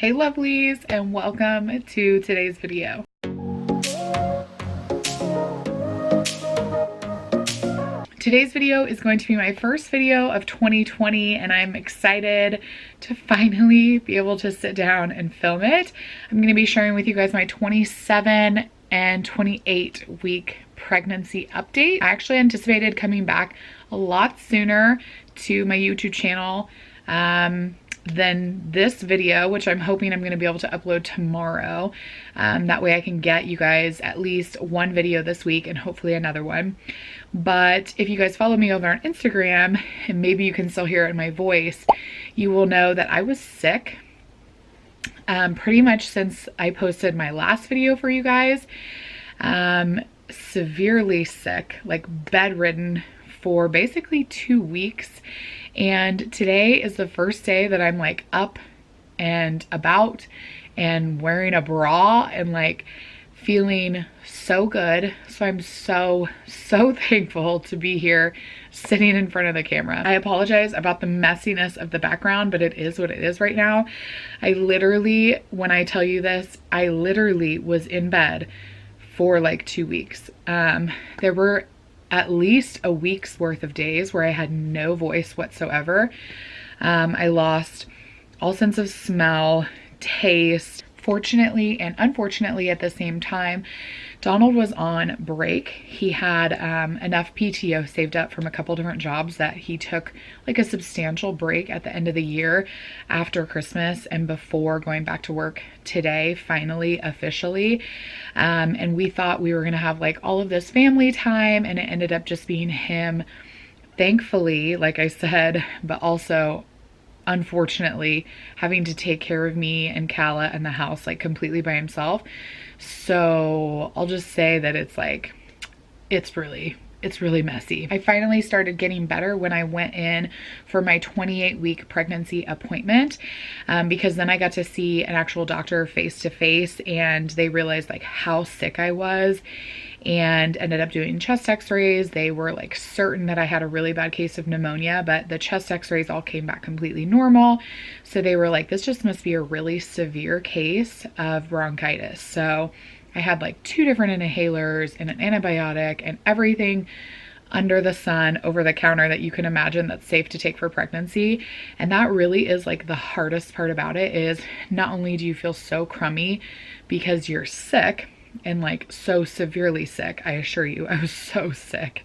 Hey lovelies, and welcome to today's video. Today's video is going to be my first video of 2020 and I'm excited to finally be able to sit down and film it. I'm going to be sharing with you guys my 27 and 28 week pregnancy update. I actually anticipated coming back a lot sooner to my YouTube channel than this video, which I'm hoping I'm going to be able to upload tomorrow. That way I can get you guys at least one video this week and hopefully another one. But if you guys follow me over on Instagram, and maybe you can still hear it in my voice, you will know that I was sick pretty much since I posted my last video for you guys. Severely sick, like bedridden for basically 2 weeks. And today is the first day that I'm like up and about and wearing a bra and like feeling so good. So I'm so thankful to be here sitting in front of the camera. I apologize about the messiness of the background, but it is what it is right now. I literally, when I tell you this, I literally was in bed for like 2 weeks. There were at least a week's worth of days where I had no voice whatsoever. I lost all sense of smell, taste. Fortunately and unfortunately at the same time, Donald was on break. He had enough PTO saved up from a couple different jobs that he took like a substantial break at the end of the year after Christmas and before going back to work today, finally, officially. And we thought we were going to have like all of this family time, and it ended up just being him, thankfully, like I said, but also unfortunately having to take care of me and Kala and the house like completely by himself. So I'll just say that it's like, it's really messy. I finally started getting better when I went in for my 28-week pregnancy appointment, because then I got to see an actual doctor face to face, and they realized like how sick I was and ended up doing chest x-rays. They were like certain that I had a really bad case of pneumonia, but the chest x-rays all came back completely normal. So they were like, this just must be a really severe case of bronchitis. So I had like 2 different inhalers and an antibiotic and everything under the sun, over the counter that you can imagine that's safe to take for pregnancy. And that really is like the hardest part about it, is not only do you feel so crummy because you're sick, and like so severely sick, I assure you, I was so sick.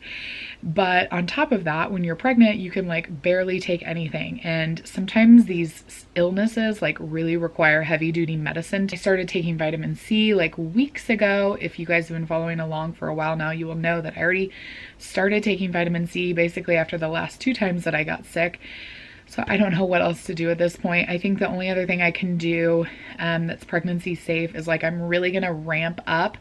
But on top of that, when you're pregnant, you can like barely take anything. And sometimes these illnesses like really require heavy duty medicine. I started taking vitamin C like weeks ago. If you guys have been following along for a while now, you will know that I already started taking vitamin C basically after the last 2 times that I got sick. So I don't know what else to do at this point. I think the only other thing I can do that's pregnancy safe is like, I'm really gonna ramp up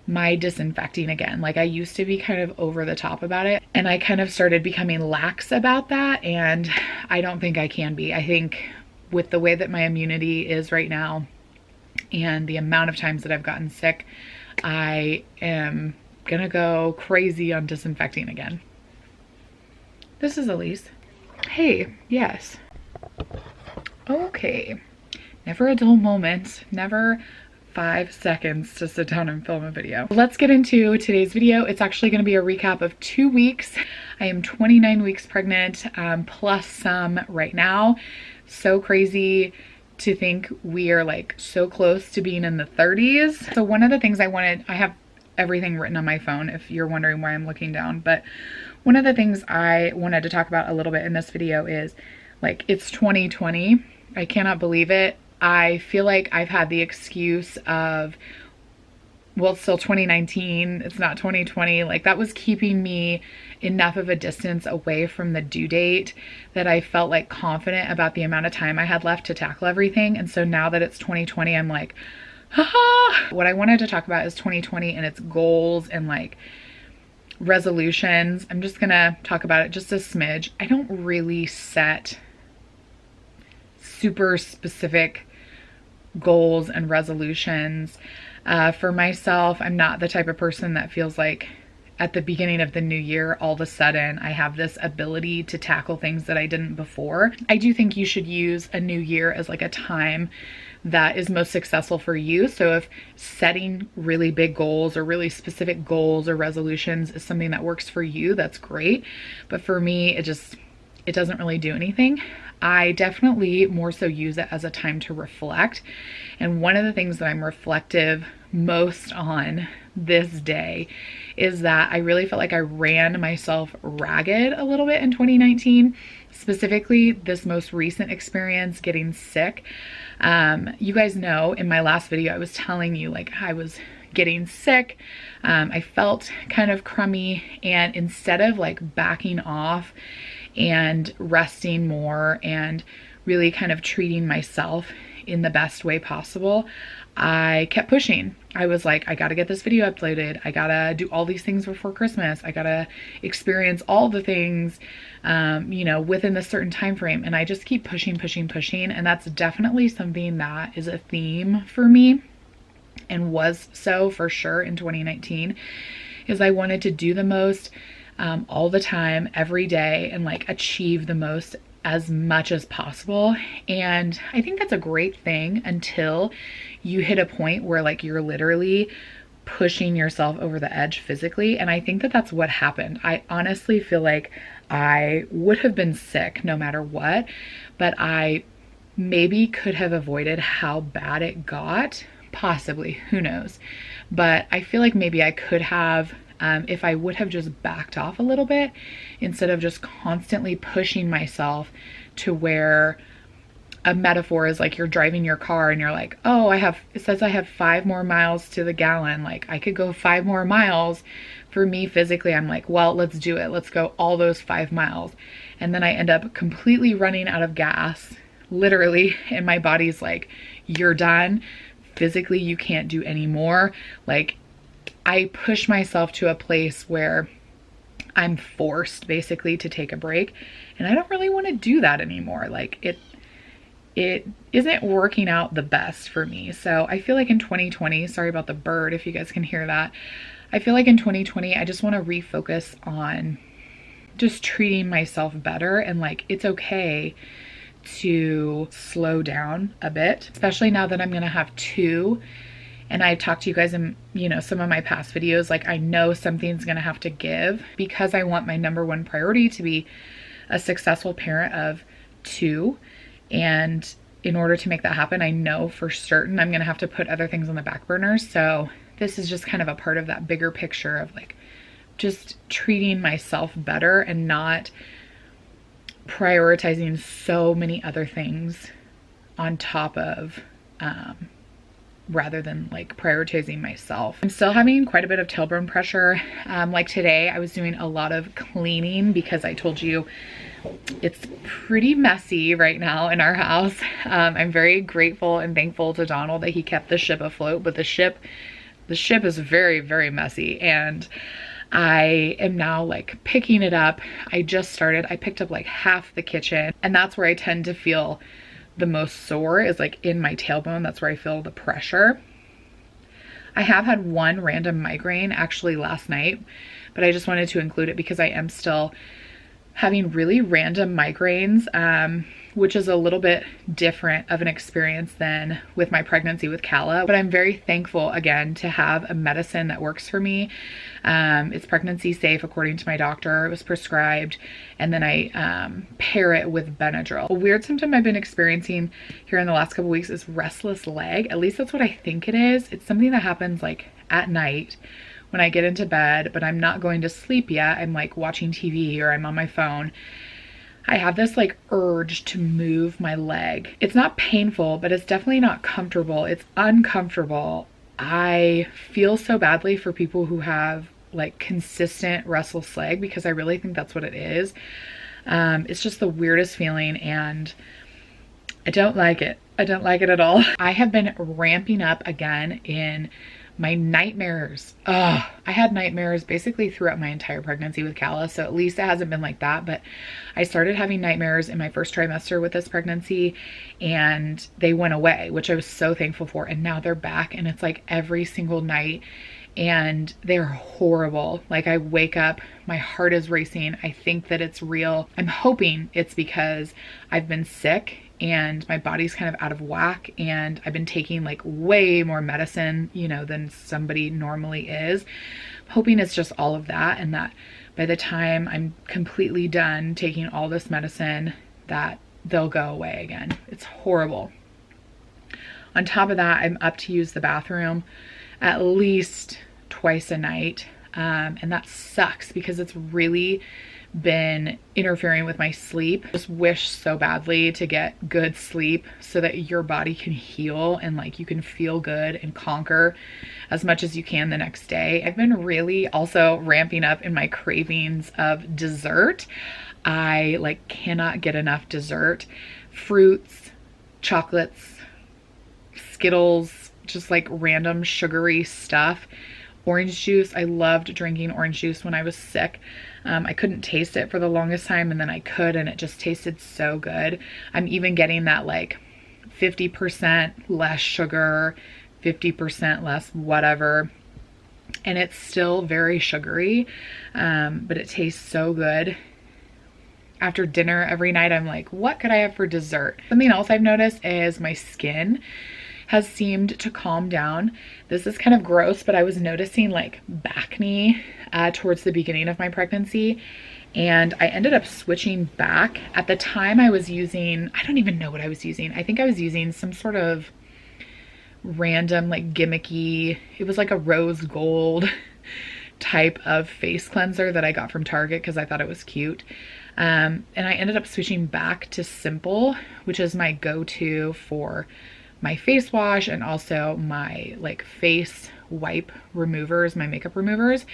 my disinfecting again. Like I used to be kind of over the top about it, and I kind of started becoming lax about that, and I don't think I can be. I think with the way that my immunity is right now and the amount of times that I've gotten sick, I am gonna go crazy on disinfecting again. This is Alyse. Hey, yes. Okay. Never a dull moment, never 5 seconds to sit down and film a video. Let's get into today's video. It's actually going to be a recap of 2 weeks. I am 29 weeks pregnant, plus some right now. So crazy to think we are like so close to being in the 30s. So one of the things I have everything written on my phone if you're wondering why I'm looking down, but one of the things I wanted to talk about a little bit in this video is like, it's 2020. I cannot believe it. I feel like I've had the excuse of, well, it's still 2019. It's not 2020. Like that was keeping me enough of a distance away from the due date that I felt like confident about the amount of time I had left to tackle everything. And so now that it's 2020, I'm like, haha. What I wanted to talk about is 2020 and its goals and like resolutions. I'm just gonna talk about it just a smidge. I don't really set super specific goals and resolutions for myself. I'm not the type of person that feels like at the beginning of the new year, all of a sudden I have this ability to tackle things that I didn't before. I do think you should use a new year as like a time that is most successful for you. So if setting really big goals or really specific goals or resolutions is something that works for you, that's great. But for me, it doesn't really do anything. I definitely more so use it as a time to reflect. And one of the things that I'm reflective most on this day is that I really felt like I ran myself ragged a little bit in 2019, specifically this most recent experience getting sick. You guys know in my last video, I was telling you like I was getting sick. I felt kind of crummy, and instead of like backing off and resting more and really kind of treating myself in the best way possible, I kept pushing. I was like, I gotta get this video uploaded. I gotta do all these things before Christmas. I gotta experience all the things, you know, within a certain time frame. And I just keep pushing. And that's definitely something that is a theme for me, and was so for sure in 2019, is I wanted to do the most all the time, every day, and like achieve the most as much as possible. And I think that's a great thing until you hit a point where like you're literally pushing yourself over the edge physically. And I think that that's what happened. I honestly feel like I would have been sick no matter what, but I maybe could have avoided how bad it got. Possibly, who knows? But I feel like maybe I could have, if I would have just backed off a little bit instead of just constantly pushing myself to where a metaphor is like you're driving your car and you're like, oh, it says I have 5 more miles to the gallon. Like I could go 5 more miles. For me physically, I'm like, well, let's do it. Let's go all those 5 miles. And then I end up completely running out of gas, literally. And my body's like, you're done. Physically, you can't do any more. Like I push myself to a place where I'm forced basically to take a break, and I don't really want to do that anymore. Like it isn't working out the best for me. So I feel like in 2020, sorry about the bird if you guys can hear that. I feel like in 2020, I just want to refocus on just treating myself better, and like it's okay to slow down a bit, especially now that I'm gonna have 2. And I talked to you guys in, you know, some of my past videos, like I know something's gonna have to give because I want my #1 priority to be a successful parent of 2. And in order to make that happen, I know for certain I'm gonna have to put other things on the back burner. So this is just kind of a part of that bigger picture of like just treating myself better and not prioritizing so many other things on top of rather than like prioritizing myself. I'm still having quite a bit of tailbone pressure. Like today I was doing a lot of cleaning because I told you it's pretty messy right now in our house. I'm very grateful and thankful to Donald that he kept the ship afloat, but the ship is very, very messy, and I am now like picking it up. I just started. I picked up like half the kitchen, and that's where I tend to feel the most sore, is like in my tailbone. That's where I feel the pressure. I have had one random migraine actually last night, but I just wanted to include it because I am still having really random migraines, which is a little bit different of an experience than with my pregnancy with Calla. But I'm very thankful again to have a medicine that works for me. It's pregnancy safe according to my doctor. It was prescribed, and then I pair it with Benadryl. A weird symptom I've been experiencing here in the last couple weeks is restless leg. At least that's what I think it is. It's something that happens like at night when I get into bed, but I'm not going to sleep yet. I'm like watching TV or I'm on my phone. I have this like urge to move my leg. It's not painful, but it's definitely not comfortable. It's uncomfortable. I feel so badly for people who have like consistent restless leg, because I really think that's what it is. It's just the weirdest feeling, and I don't like it. I don't like it at all. I have been ramping up again in my nightmares. I had nightmares basically throughout my entire pregnancy with Calla, so at least it hasn't been like that, but I started having nightmares in my first trimester with this pregnancy, and they went away, which I was so thankful for, and now they're back, and it's like every single night and they're horrible. Like, I wake up, my heart is racing. I think that it's real. I'm hoping it's because I've been sick and my body's kind of out of whack, and I've been taking like way more medicine, you know, than somebody normally is. I'm hoping it's just all of that, and that by the time I'm completely done taking all this medicine, that they'll go away again. It's horrible. On top of that, I'm up to use the bathroom at least twice a night. And that sucks because it's really been interfering with my sleep. Just wish so badly to get good sleep so that your body can heal and like you can feel good and conquer as much as you can the next day. I've been really also ramping up in my cravings of dessert. I like cannot get enough dessert. Fruits, chocolates, Skittles, just like random sugary stuff. Orange juice. I loved drinking orange juice when I was sick. I couldn't taste it for the longest time, and then I could, and it just tasted so good. I'm even getting that like 50% less sugar, 50% less whatever, and it's still very sugary, but it tastes so good. After dinner every night, I'm like, what could I have for dessert? Something else I've noticed is my skin has seemed to calm down. This is kind of gross, but I was noticing like acne towards the beginning of my pregnancy, and I ended up switching back. At the time I was using, I don't even know what I was using. I think I was using some sort of random like gimmicky, it was like a rose gold type of face cleanser that I got from Target because I thought it was cute. And I ended up switching back to Simple, which is my go-to for my face wash and also my like face wipe removers, my makeup removers.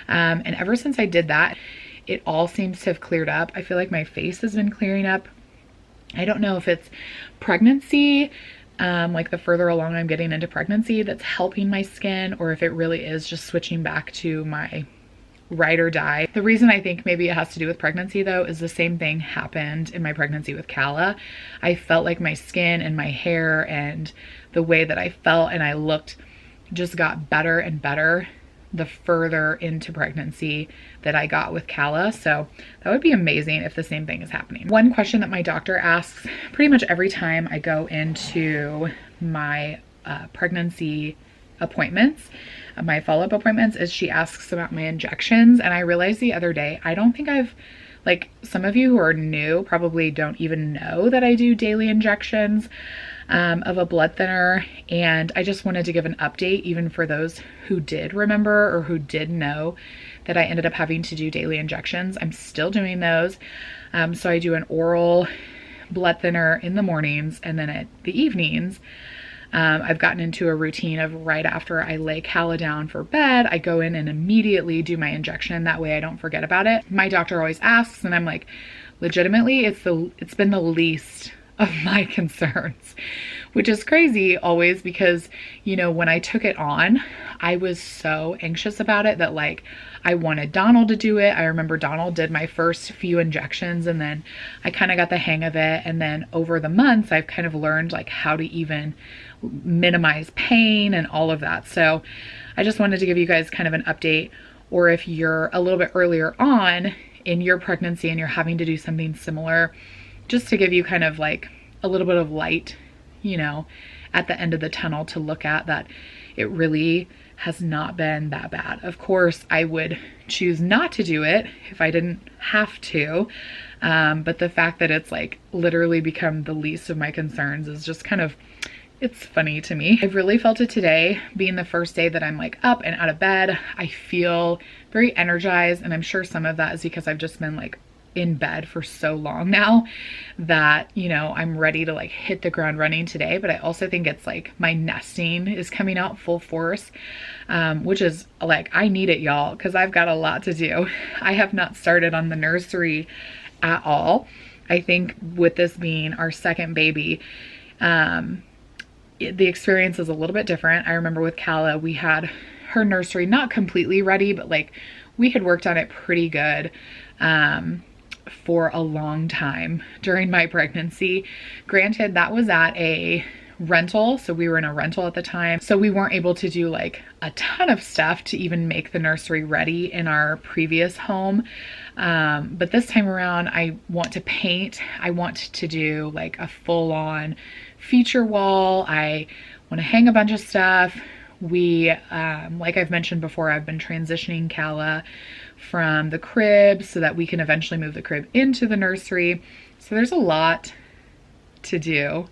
And ever since I did that, it all seems to have cleared up. I feel like my face has been clearing up. I don't know if it's pregnancy, like the further along I'm getting into pregnancy, that's helping my skin, or if it really is just switching back to my ride or die. The reason I think maybe it has to do with pregnancy though is the same thing happened in my pregnancy with Kala. I felt like my skin and my hair and the way that I felt and I looked just got better and better the further into pregnancy that I got with Kala. So that would be amazing if the same thing is happening. One question that my doctor asks pretty much every time I go into my pregnancy appointments, my follow-up appointments, is she asks about my injections. And I realized the other day, I don't think I've, like, some of you who are new probably don't even know that I do daily injections of a blood thinner. And I just wanted to give an update even for those who did remember or who did know that I ended up having to do daily injections. I'm still doing those. So I do an oral blood thinner in the mornings, and then at the evenings, I've gotten into a routine of right after I lay Kala down for bed, I go in and immediately do my injection. That way I don't forget about it. My doctor always asks, and I'm like, legitimately, it's been the least of my concerns, which is crazy always because, you know, when I took it on, I was so anxious about it that like I wanted Donald to do it. I remember Donald did my first few injections, and then I kind of got the hang of it. And then over the months, I've kind of learned like how to even minimize pain and all of that. So I just wanted to give you guys kind of an update, or if you're a little bit earlier on in your pregnancy and you're having to do something similar, just to give you kind of like a little bit of light, you know, at the end of the tunnel to look at, that it really has not been that bad. Of course, I would choose not to do it if I didn't have to. But the fact that it's like literally become the least of my concerns is just kind of, it's funny to me. I've really felt it today being the first day that I'm like up and out of bed. I feel very energized, and I'm sure some of that is because I've just been like in bed for so long now that, you know, I'm ready to like hit the ground running today. But I also think it's like my nesting is coming out full force, which is like, I need it, y'all, because I've got a lot to do. I have not started on the nursery at all. I think with this being our second baby, the experience is a little bit different. I remember with Kala, we had her nursery not completely ready, but like we had worked on it pretty good for a long time during my pregnancy. Granted, that was at a rental. So we were in a rental at the time. So we weren't able to do like a ton of stuff to even make the nursery ready in our previous home. But this time around, I want to paint. I want to do like a full-on feature wall. I want to hang a bunch of stuff. We, like I've mentioned before, I've been transitioning Kala from the crib so that we can eventually move the crib into the nursery. So there's a lot to do.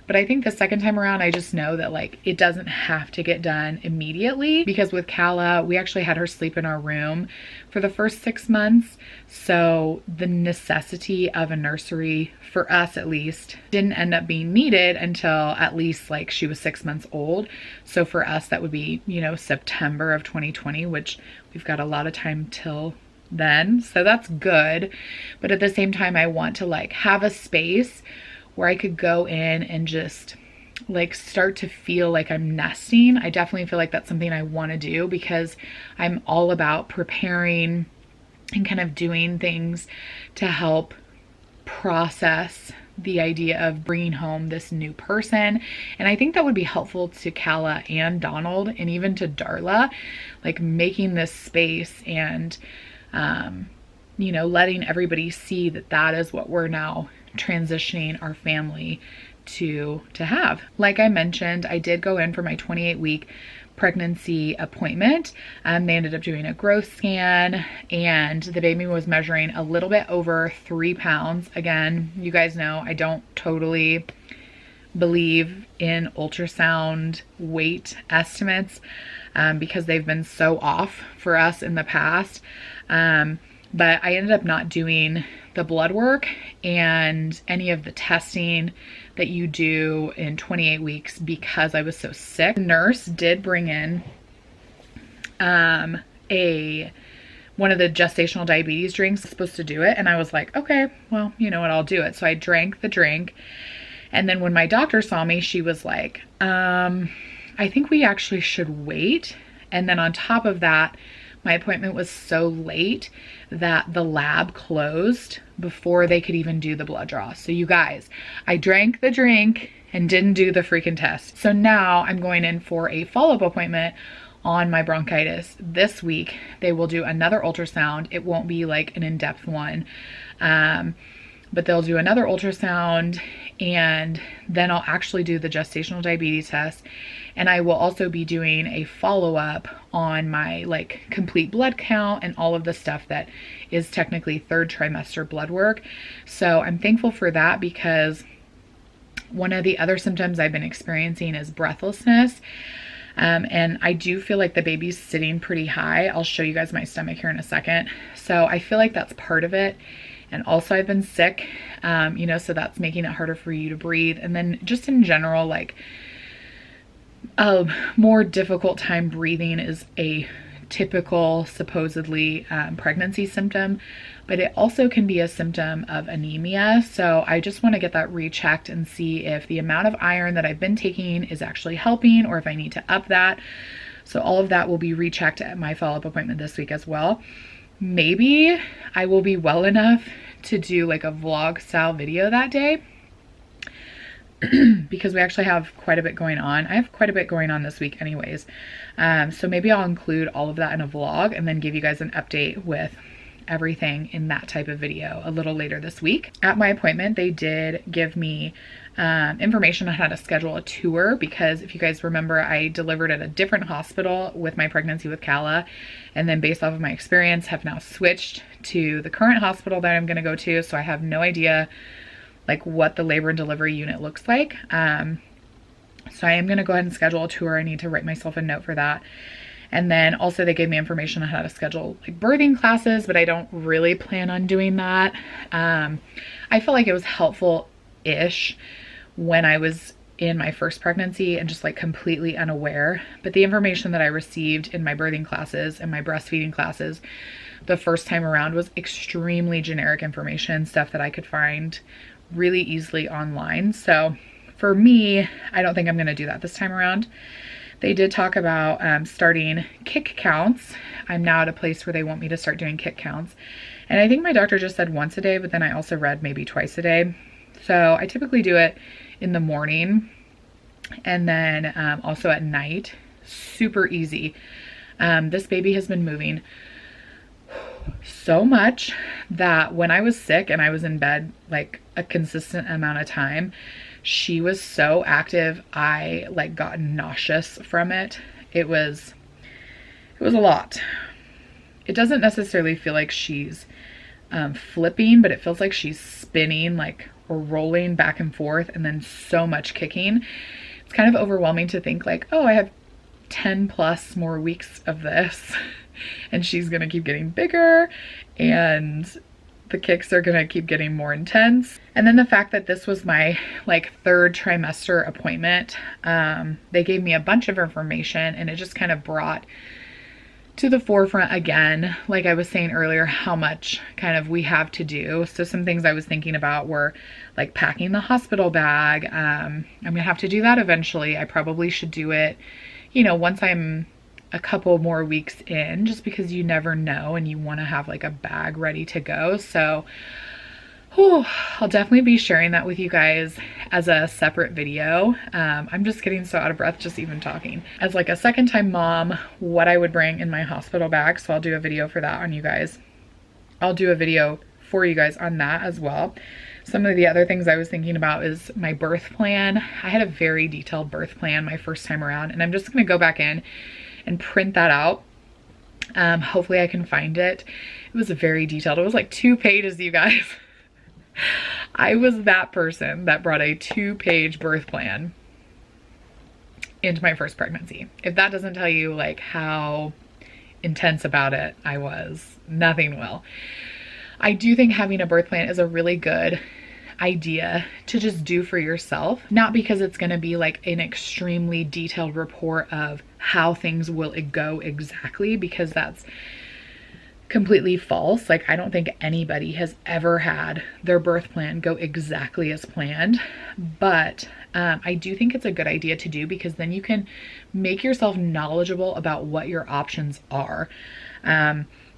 But I think the second time around, I just know that like it doesn't have to get done immediately, because with Kala, we actually had her sleep in our room for the first 6 months. So the necessity of a nursery, for us at least, didn't end up being needed until at least like she was 6 months old. So for us, that would be, you know, September of 2020, which we've got a lot of time till then. So that's good. But at the same time, I want to like have a space where I could go in and just like start to feel like I'm nesting. I definitely feel like that's something I want to do, because I'm all about preparing and kind of doing things to help process the idea of bringing home this new person. And I think that would be helpful to Kala and Donald, and even to Darla, like making this space and, you know, letting everybody see that that is what we're now transitioning our family to have. Like I mentioned, I did go in for my 28-week pregnancy appointment. They ended up doing a growth scan, and the baby was measuring a little bit over 3 pounds. Again, you guys know I don't totally believe in ultrasound weight estimates because they've been so off for us in the past. But I ended up not doing the blood work and any of the testing that you do in 28 weeks because I was so sick. The nurse did bring in one of the gestational diabetes drinks, supposed to do it. And I was like, okay, well, you know what, I'll do it. So I drank the drink. And then when my doctor saw me, she was like, I think we actually should wait. And then on top of that, my appointment was so late that the lab closed before they could even do the blood draw. So you guys, I drank the drink and didn't do the freaking test. So now I'm going in for a follow-up appointment on my bronchitis this week. They will do another ultrasound. It won't be like an in-depth one, but they'll do another ultrasound, and then I'll actually do the gestational diabetes test. And I will also be doing a follow-up on my like complete blood count and all of the stuff that is technically 3rd trimester blood work. So I'm thankful for that, because one of the other symptoms I've been experiencing is breathlessness. And I do feel like the baby's sitting pretty high. I'll show you guys my stomach here in a second. So I feel like that's part of it. And also I've been sick, you know, so that's making it harder for you to breathe. And then just in general, like a more difficult time breathing is a typical, supposedly, pregnancy symptom, but it also can be a symptom of anemia. So I just want to get that rechecked and see if the amount of iron that I've been taking is actually helping, or if I need to up that. So all of that will be rechecked at my follow-up appointment this week as well. Maybe I will be well enough to do like a vlog style video that day, because we actually have quite a bit going on. I have quite a bit going on this week anyways. So maybe I'll include all of that in a vlog and then give you guys an update with everything in that type of video a little later this week. At my appointment, they did give me information on how to schedule a tour, because if you guys remember, I delivered at a different hospital with my pregnancy with Kala, and then based off of my experience have now switched to the current hospital that I'm going to go to. So I have no idea like what the labor and delivery unit looks like. So I am going to go ahead and schedule a tour. I need to write myself a note for that. And then also they gave me information on how to schedule like birthing classes, but I don't really plan on doing that. I felt like it was helpful-ish when I was in my first pregnancy and just like completely unaware. But the information that I received in my birthing classes and my breastfeeding classes the first time around was extremely generic information, stuff that I could find really easily online. So for me, I don't think I'm going to do that this time around. They did talk about starting kick counts. I'm now at a place where they want me to start doing kick counts. And I think my doctor just said once a day, but then I also read maybe twice a day. So I typically do it in the morning, and then also at night. Super easy. This baby has been moving so much that when I was sick and I was in bed like a consistent amount of time, she was so active I like got nauseous from it. It was a lot. It doesn't necessarily feel like she's flipping, but it feels like she's spinning, like, or rolling back and forth, and then so much kicking. It's kind of overwhelming to think like, oh, I have 10 plus more weeks of this and she's gonna keep getting bigger and the kicks are gonna keep getting more intense. And then the fact that this was my like 3rd trimester appointment, they gave me a bunch of information and it just kind of brought to the forefront again, like I was saying earlier, how much kind of we have to do. So some things I was thinking about were like packing the hospital bag. I'm gonna have to do that eventually. I probably should do it, you know, once I'm a couple more weeks in, just because you never know and you want to have like a bag ready to go. So I'll definitely be sharing that with you guys as a separate video. I'm just getting so out of breath just even talking. As like a 2nd time mom, what I would bring in my hospital bag. So I'll do a video for that on you guys. I'll do a video for you guys on that as well. Some of the other things I was thinking about is my birth plan. I had a very detailed birth plan my first time around, and I'm just gonna go back in and print that out. Hopefully I can find it. It was very detailed. It was like 2 pages, you guys. I was that person that brought a 2-page birth plan into my first pregnancy. If that doesn't tell you like how intense about it I was, nothing will. I do think having a birth plan is a really good idea to just do for yourself, not because it's going to be like an extremely detailed report of how things will go exactly, because that's completely false. Like, I don't think anybody has ever had their birth plan go exactly as planned, but I do think it's a good idea to do, because then you can make yourself knowledgeable about what your options are.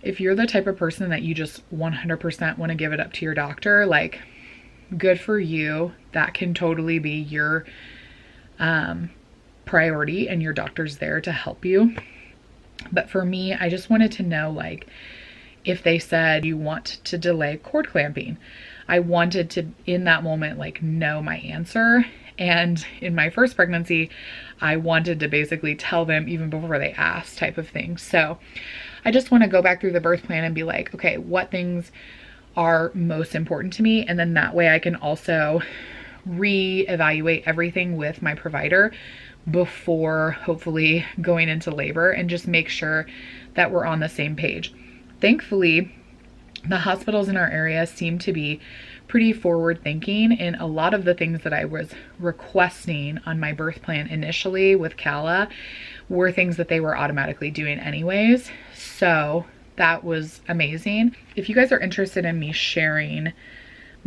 If you're the type of person that you just 100% want to give it up to your doctor, like, good for you. That can totally be your priority, and your doctor's there to help you. But for me, I just wanted to know, like, if they said you want to delay cord clamping, I wanted to, in that moment, like, know my answer. And in my first pregnancy, I wanted to basically tell them even before they asked, type of thing. So I just want to go back through the birth plan and be like, okay, what things are most important to me? And then that way I can also reevaluate everything with my provider before hopefully going into labor, and just make sure that we're on the same page. Thankfully, the hospitals in our area seem to be pretty forward thinking, and a lot of the things that I was requesting on my birth plan initially with Cala were things that they were automatically doing anyways. So that was amazing. If you guys are interested in me sharing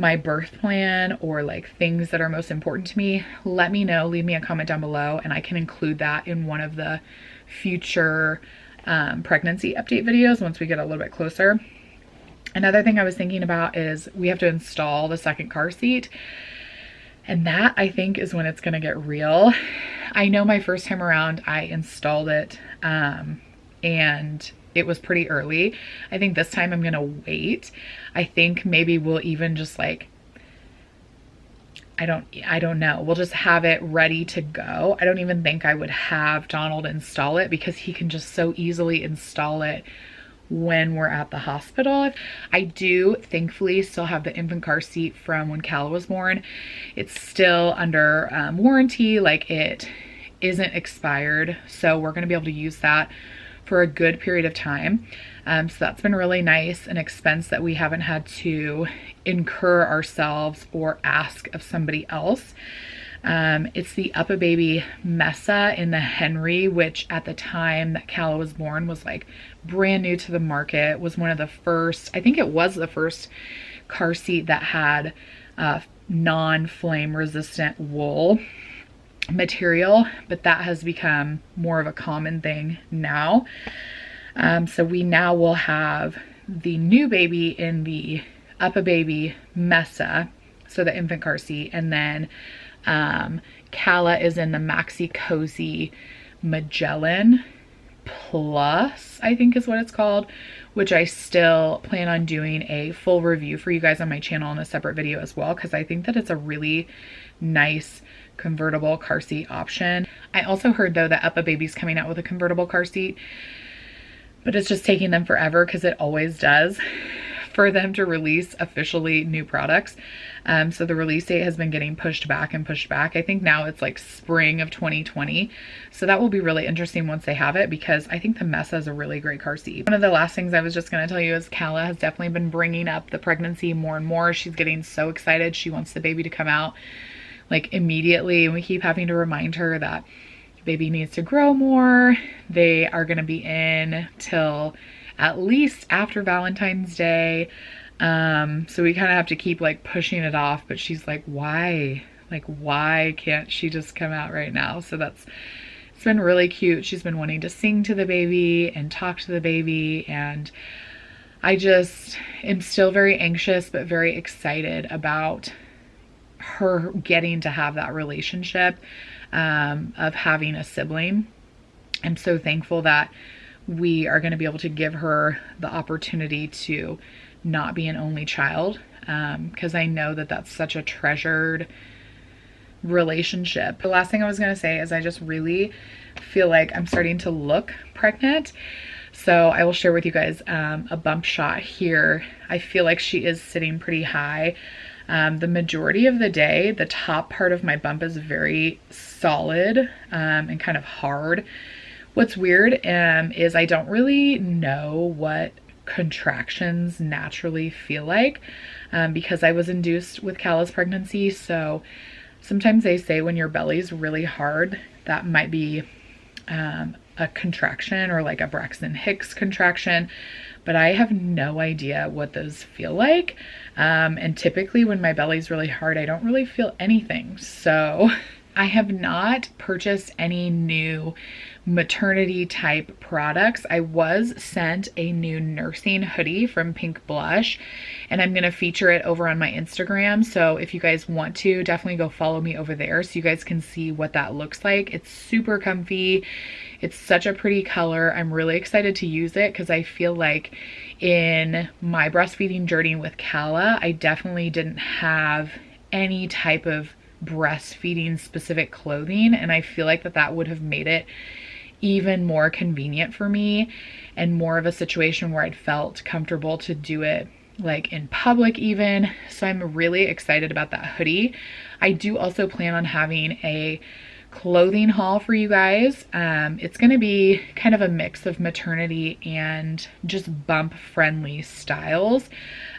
my birth plan or like things that are most important to me, let me know. Leave me a comment down below and I can include that in one of the future pregnancy update videos once we get a little bit closer. Another thing I was thinking about is we have to install the 2nd car seat, and that, I think, is when it's gonna get real. I know my first time around I installed it and it was pretty early. I think this time I'm gonna wait. I think maybe we'll even just like, I don't know. We'll just have it ready to go. I don't even think I would have Donald install it, because he can just so easily install it when we're at the hospital. I do thankfully still have the infant car seat from when Cala was born. It's still under warranty, like it isn't expired. So we're gonna be able to use that for a good period of time. So that's been really nice, an expense that we haven't had to incur ourselves or ask of somebody else. It's the Up-A-Baby Mesa in the Henry, which at the time that Cala was born was like brand new to the market, was one of the first, I think it was the first car seat that had non-flame resistant wool material, but that has become more of a common thing now. So we now will have the new baby in the Up-A-Baby Mesa, so the infant car seat, and then Calla is in the Maxi Cozy Magellan Plus, I think is what it's called, which I still plan on doing a full review for you guys on my channel in a separate video as well, because I think that it's a really nice convertible car seat option. I also heard though that Uppa Baby's coming out with a convertible car seat, but it's just taking them forever, because it always does, for them to release officially new products. So the release date has been getting pushed back and pushed back. I think now it's like spring of 2020. So that will be really interesting once they have it, because I think the Mesa is a really great car seat. One of the last things I was just going to tell you is Calla has definitely been bringing up the pregnancy more and more. She's getting so excited. She wants the baby to come out like immediately. And we keep having to remind her that baby needs to grow more. They are going to be in till at least after Valentine's Day. So we kind of have to keep like pushing it off, but she's like, why? Like, why can't she just come out right now? So it's been really cute. She's been wanting to sing to the baby and talk to the baby. And I just am still very anxious, but very excited about her getting to have that relationship, of having a sibling. I'm so thankful that we are going to be able to give her the opportunity to not be an only child, because I know that that's such a treasured relationship. The last thing I was going to say is I just really feel like I'm starting to look pregnant. So I will share with you guys a bump shot here. I feel like she is sitting pretty high. The majority of the day, the top part of my bump is very solid and kind of hard. What's weird is I don't really know what contractions naturally feel like, because I was induced with Calla's pregnancy. So sometimes they say when your belly's really hard, that might be a contraction, or like a Braxton Hicks contraction, but I have no idea what those feel like. And typically when my belly's really hard, I don't really feel anything. So I have not purchased any new maternity type products. I was sent a new nursing hoodie from Pink Blush, and I'm going to feature it over on my Instagram. So if you guys want to, definitely go follow me over there so you guys can see what that looks like. It's super comfy. It's such a pretty color. I'm really excited to use it, because I feel like in my breastfeeding journey with Calla, I definitely didn't have any type of breastfeeding specific clothing, and I feel like that would have made it even more convenient for me, and more of a situation where I'd felt comfortable to do it like in public even. So I'm really excited about that hoodie. I do also plan on having a clothing haul for you guys. It's going to be kind of a mix of maternity and just bump friendly styles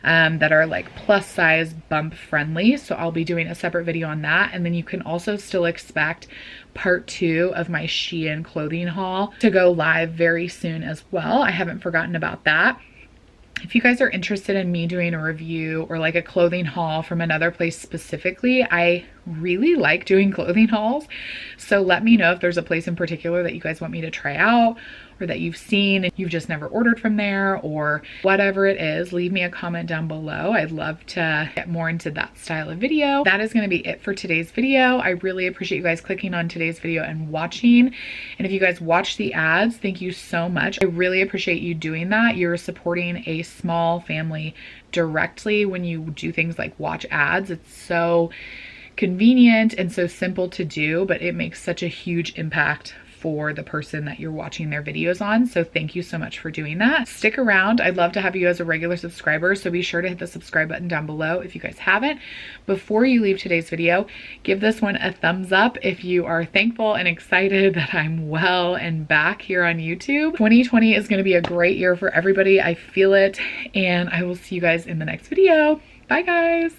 that are like plus size bump friendly. So I'll be doing a separate video on that. And then you can also still expect part 2 of my Shein clothing haul to go live very soon as well. I haven't forgotten about that. If you guys are interested in me doing a review or like a clothing haul from another place specifically, I really like doing clothing hauls. So let me know if there's a place in particular that you guys want me to try out, or that you've seen and you've just never ordered from there, or whatever it is. Leave me a comment down below. I'd love to get more into that style of video. That is going to be it for today's video. I really appreciate you guys clicking on today's video and watching. And if you guys watch the ads, thank you so much. I really appreciate you doing that. You're supporting a small family directly when you do things like watch ads. It's so convenient and so simple to do, but it makes such a huge impact for the person that you're watching their videos on. So thank you so much for doing that. Stick around. I'd love to have you as a regular subscriber, so be sure to hit the subscribe button down below if you guys haven't. Before you leave today's video, give this one a thumbs up if you are thankful and excited that I'm well and back here on YouTube. 2020 is going to be a great year for everybody. I feel it, and I will see you guys in the next video. Bye guys.